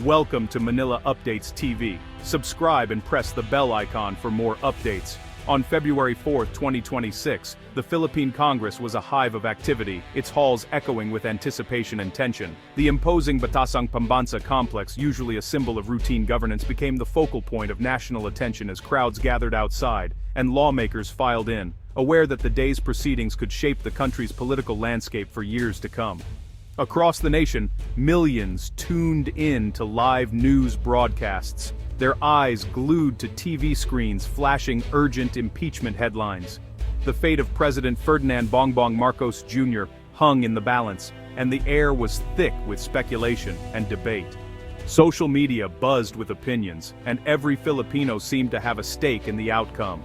Welcome to Manila Updates TV. Subscribe and press the bell icon for more updates. On February 4, 2026, the Philippine Congress was a hive of activity, its halls echoing with anticipation and tension. The imposing Batasang Pambansa complex, usually a symbol of routine governance, became the focal point of national attention as crowds gathered outside and lawmakers filed in, aware that the day's proceedings could shape the country's political landscape for years to come. Across the nation, millions tuned in to live news broadcasts, their eyes glued to TV screens flashing urgent impeachment headlines. The fate of President Ferdinand Bongbong Marcos Jr. hung in the balance, and the air was thick with speculation and debate. Social media buzzed with opinions, and every Filipino seemed to have a stake in the outcome.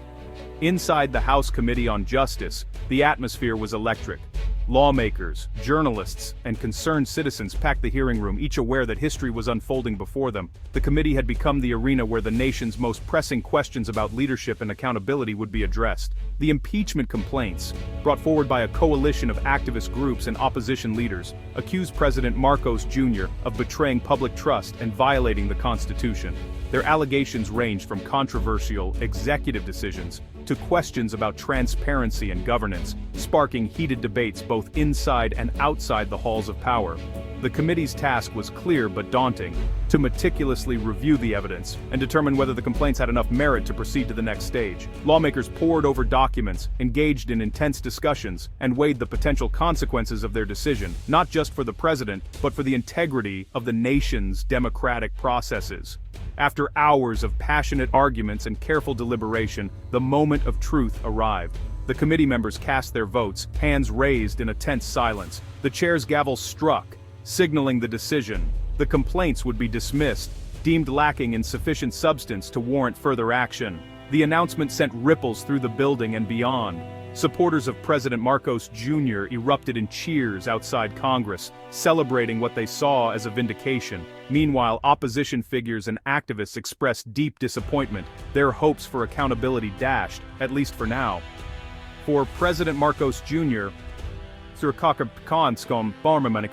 Inside the House Committee on Justice, the atmosphere was electric. Lawmakers, journalists, and concerned citizens packed the hearing room, each aware that history was unfolding before them. The committee had become the arena where the nation's most pressing questions about leadership and accountability would be addressed. The impeachment complaints, brought forward by a coalition of activist groups and opposition leaders, accused President Marcos Jr. of betraying public trust and violating the Constitution. Their allegations ranged from controversial executive decisions to questions about transparency and governance, sparking heated debates both inside and outside the halls of power. The committee's task was clear but daunting: to meticulously review the evidence and determine whether the complaints had enough merit to proceed to the next stage. Lawmakers pored over documents, engaged in intense discussions, and weighed the potential consequences of their decision, not just for the president, but for the integrity of the nation's democratic processes. After hours of passionate arguments and careful deliberation, the moment of truth arrived. The committee members cast their votes, hands raised in a tense silence. The chair's gavel struck, signaling the decision. The complaints would be dismissed, deemed lacking in sufficient substance to warrant further action. The announcement sent ripples through the building and beyond. Supporters of President Marcos Jr. erupted in cheers outside Congress, celebrating what they saw as a vindication. Meanwhile, opposition figures and activists expressed deep disappointment, their hopes for accountability dashed, at least for now. For President Marcos Jr.,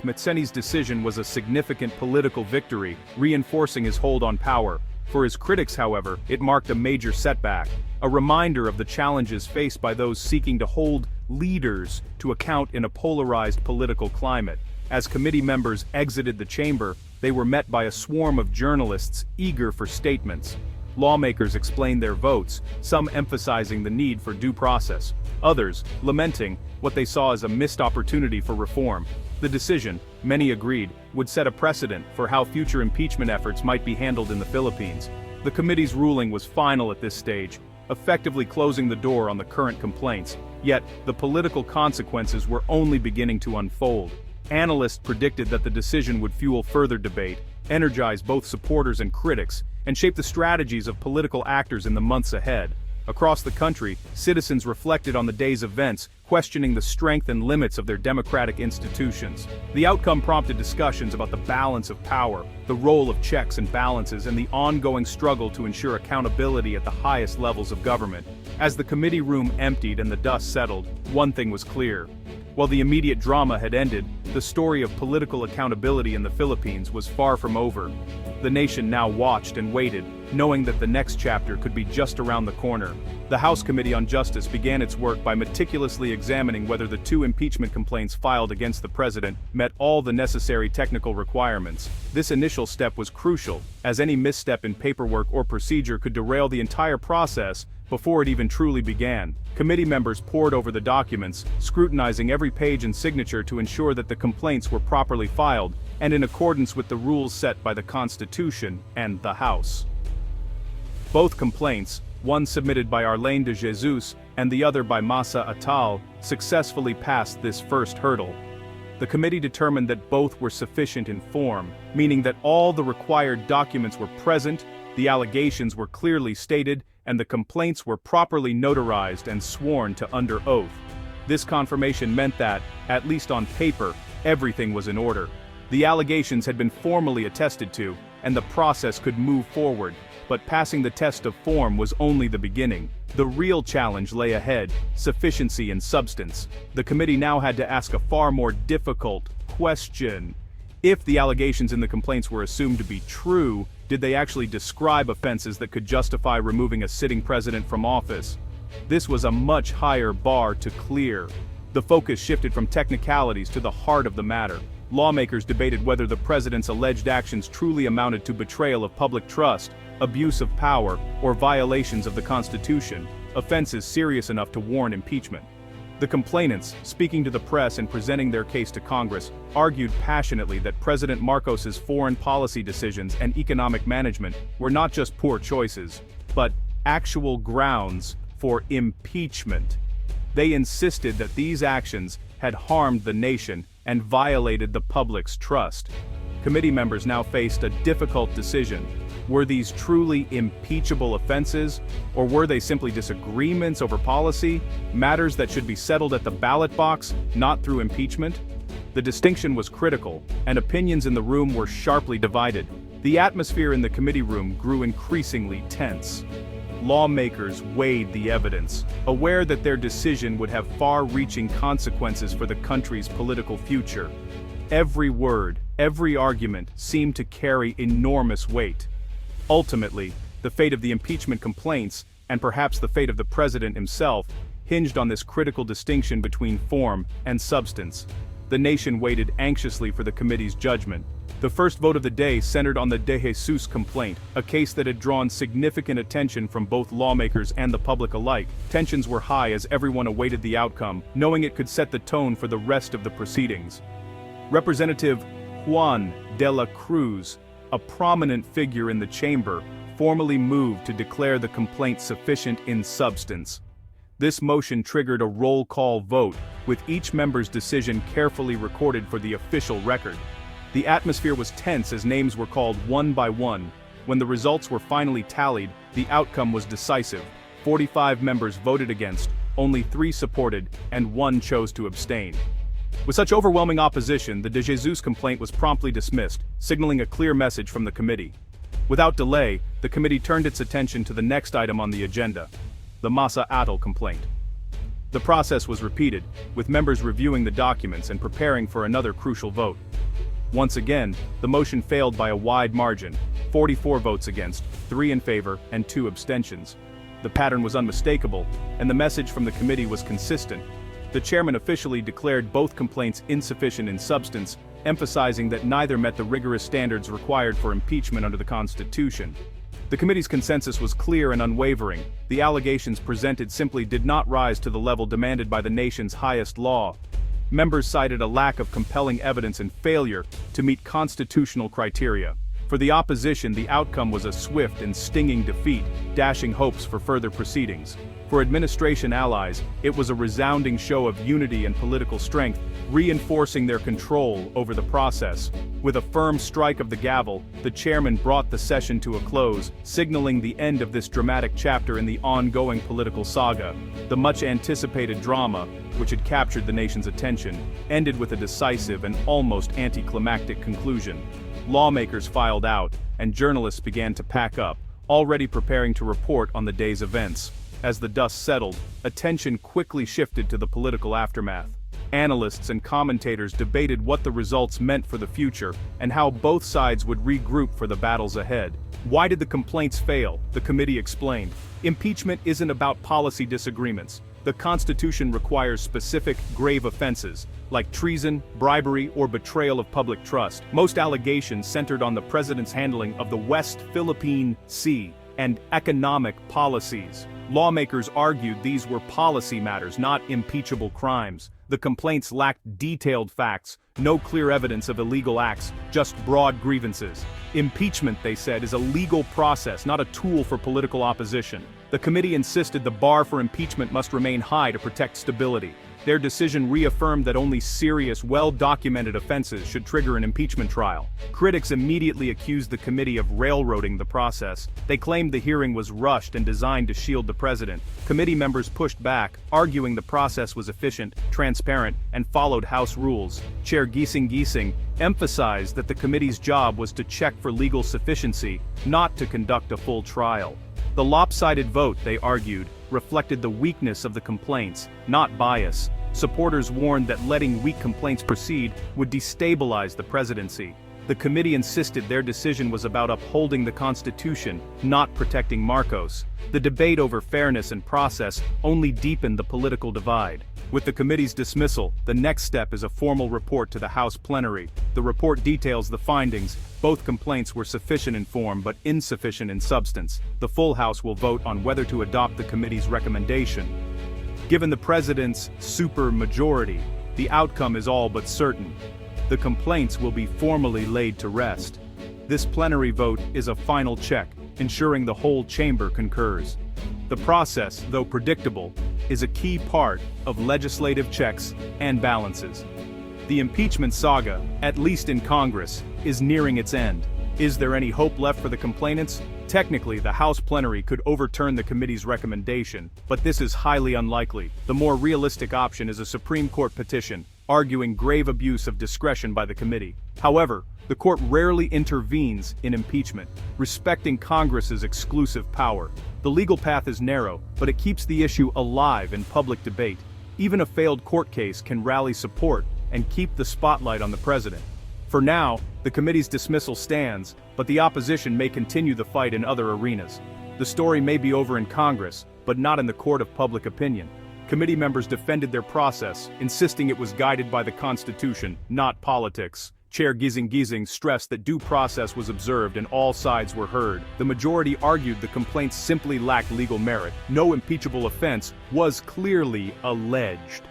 Metseni's decision was a significant political victory, reinforcing his hold on power. For his critics, however, it marked a major setback, a reminder of the challenges faced by those seeking to hold leaders to account in a polarized political climate. As committee members exited the chamber, they were met by a swarm of journalists eager for statements. Lawmakers explained their votes, some emphasizing the need for due process, others lamenting what they saw as a missed opportunity for reform. The decision, many agreed, would set a precedent for how future impeachment efforts might be handled in the Philippines. The committee's ruling was final at this stage, effectively closing the door on the current complaints, yet the political consequences were only beginning to unfold. Analysts predicted that the decision would fuel further debate, energize both supporters and critics, and shape the strategies of political actors in the months ahead. Across the country, citizens reflected on the day's events, questioning the strength and limits of their democratic institutions. The outcome prompted discussions about the balance of power, the role of checks and balances, and the ongoing struggle to ensure accountability at the highest levels of government. As the committee room emptied and the dust settled, one thing was clear. While the immediate drama had ended, the story of political accountability in the Philippines was far from over. The nation now watched and waited, knowing that the next chapter could be just around the corner. The House Committee on Justice began its work by meticulously examining whether the two impeachment complaints filed against the president met all the necessary technical requirements. This initial step was crucial, as any misstep in paperwork or procedure could derail the entire process before it even truly began. Committee members pored over the documents, scrutinizing every page and signature to ensure that the complaints were properly filed and in accordance with the rules set by the Constitution and the House. Both complaints, one submitted by Arlene de Jesus and the other by Masa Atal, successfully passed this first hurdle. The committee determined that both were sufficient in form, meaning that all the required documents were present, the allegations were clearly stated, and the complaints were properly notarized and sworn to under oath. This confirmation meant that, at least on paper, everything was in order. The allegations had been formally attested to, and the process could move forward, but passing the test of form was only the beginning. The real challenge lay ahead: sufficiency and substance. The committee now had to ask a far more difficult question. If the allegations in the complaints were assumed to be true, did they actually describe offenses that could justify removing a sitting president from office? This was a much higher bar to clear. The focus shifted from technicalities to the heart of the matter. Lawmakers debated whether the president's alleged actions truly amounted to betrayal of public trust, abuse of power, or violations of the Constitution, offenses serious enough to warrant impeachment. The complainants, speaking to the press and presenting their case to Congress, argued passionately that President Marcos's foreign policy decisions and economic management were not just poor choices, but actual grounds for impeachment. They insisted that these actions had harmed the nation and violated the public's trust. Committee members now faced a difficult decision. Were these truly impeachable offenses, or were they simply disagreements over policy, matters that should be settled at the ballot box, not through impeachment? The distinction was critical, and opinions in the room were sharply divided. The atmosphere in the committee room grew increasingly tense. Lawmakers weighed the evidence, aware that their decision would have far-reaching consequences for the country's political future. Every word, every argument seemed to carry enormous weight. Ultimately, the fate of the impeachment complaints, and perhaps the fate of the president himself, hinged on this critical distinction between form and substance. The nation waited anxiously for the committee's judgment. The first vote of the day centered on the De Jesus complaint, a case that had drawn significant attention from both lawmakers and the public alike. Tensions were high as everyone awaited the outcome, knowing it could set the tone for the rest of the proceedings. Representative Juan de la Cruz, a prominent figure in the chamber, formally moved to declare the complaint sufficient in substance. This motion triggered a roll call vote, with each member's decision carefully recorded for the official record. The atmosphere was tense as names were called one by one. When the results were finally tallied, the outcome was decisive. 45 members voted against, only 3 supported, and 1 chose to abstain. With such overwhelming opposition, the De Jesus complaint was promptly dismissed, signaling a clear message from the committee. Without delay, the committee turned its attention to the next item on the agenda, the Masa Atal complaint. The process was repeated, with members reviewing the documents and preparing for another crucial vote. Once again, the motion failed by a wide margin, 44 votes against, 3 in favor, and 2 abstentions. The pattern was unmistakable, and the message from the committee was consistent. The chairman officially declared both complaints insufficient in substance, emphasizing that neither met the rigorous standards required for impeachment under the Constitution. The committee's consensus was clear and unwavering. The allegations presented simply did not rise to the level demanded by the nation's highest law. Members cited a lack of compelling evidence and failure to meet constitutional criteria. For the opposition, the outcome was a swift and stinging defeat, dashing hopes for further proceedings. For administration allies, it was a resounding show of unity and political strength, reinforcing their control over the process. With a firm strike of the gavel, the chairman brought the session to a close, signaling the end of this dramatic chapter in the ongoing political saga. The much-anticipated drama, which had captured the nation's attention, ended with a decisive and almost anticlimactic conclusion. Lawmakers filed out, and journalists began to pack up, already preparing to report on the day's events. As the dust settled, attention quickly shifted to the political aftermath. Analysts and commentators debated what the results meant for the future and how both sides would regroup for the battles ahead. Why did the complaints fail? The committee explained. Impeachment isn't about policy disagreements. The Constitution requires specific, grave offenses, like treason, bribery, or betrayal of public trust. Most allegations centered on the president's handling of the West Philippine Sea and economic policies. Lawmakers argued these were policy matters, not impeachable crimes. The complaints lacked detailed facts, no clear evidence of illegal acts, just broad grievances. Impeachment, they said, is a legal process, not a tool for political opposition. The committee insisted the bar for impeachment must remain high to protect stability. Their decision reaffirmed that only serious, well-documented offenses should trigger an impeachment trial. Critics immediately accused the committee of railroading the process. They claimed the hearing was rushed and designed to shield the president. Committee members pushed back, arguing the process was efficient, transparent, and followed House rules. Chair Gising emphasized that the committee's job was to check for legal sufficiency, not to conduct a full trial. The lopsided vote, they argued, reflected the weakness of the complaints, not bias. Supporters warned that letting weak complaints proceed would destabilize the presidency. The committee insisted their decision was about upholding the Constitution, not protecting Marcos. The debate over fairness and process only deepened the political divide. With the committee's dismissal, the next step is a formal report to the House plenary. The report details the findings. Both complaints were sufficient in form but insufficient in substance. The full House will vote on whether to adopt the committee's recommendation. Given the president's supermajority, the outcome is all but certain. The complaints will be formally laid to rest. This plenary vote is a final check, ensuring the whole chamber concurs. The process, though predictable, is a key part of legislative checks and balances. The impeachment saga, at least in Congress, is nearing its end. Is there any hope left for the complainants? Technically, the House plenary could overturn the committee's recommendation, but this is highly unlikely. The more realistic option is a Supreme Court petition, arguing grave abuse of discretion by the committee. However, the court rarely intervenes in impeachment, respecting Congress's exclusive power. The legal path is narrow, but it keeps the issue alive in public debate. Even a failed court case can rally support and keep the spotlight on the president. For now, the committee's dismissal stands, but the opposition may continue the fight in other arenas. The story may be over in Congress, but not in the court of public opinion. Committee members defended their process, insisting it was guided by the Constitution, not politics. Chair Gising stressed that due process was observed and all sides were heard. The majority argued the complaints simply lacked legal merit. No impeachable offense was clearly alleged.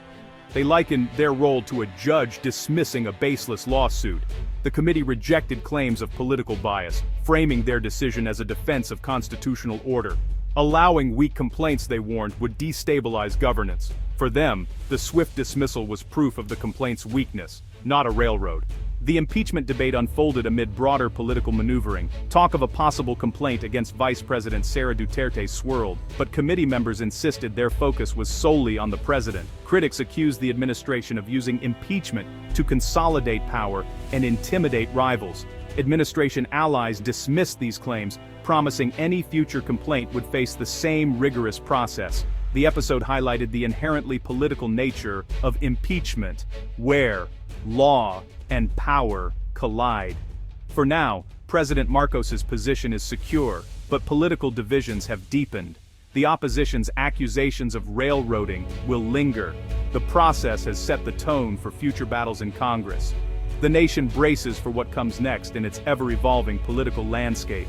They likened their role to a judge dismissing a baseless lawsuit. The committee rejected claims of political bias, framing their decision as a defense of constitutional order. Allowing weak complaints, they warned, would destabilize governance. For them, the swift dismissal was proof of the complaint's weakness, not a railroad. The impeachment debate unfolded amid broader political maneuvering. Talk of a possible complaint against Vice President Sara Duterte swirled, but committee members insisted their focus was solely on the president. Critics accused the administration of using impeachment to consolidate power and intimidate rivals. Administration allies dismissed these claims, promising any future complaint would face the same rigorous process. The episode highlighted the inherently political nature of impeachment, where law and power collide. For now, President Marcos's position is secure, but political divisions have deepened. The opposition's accusations of railroading will linger. The process has set the tone for future battles in Congress. The nation braces for what comes next in its ever-evolving political landscape.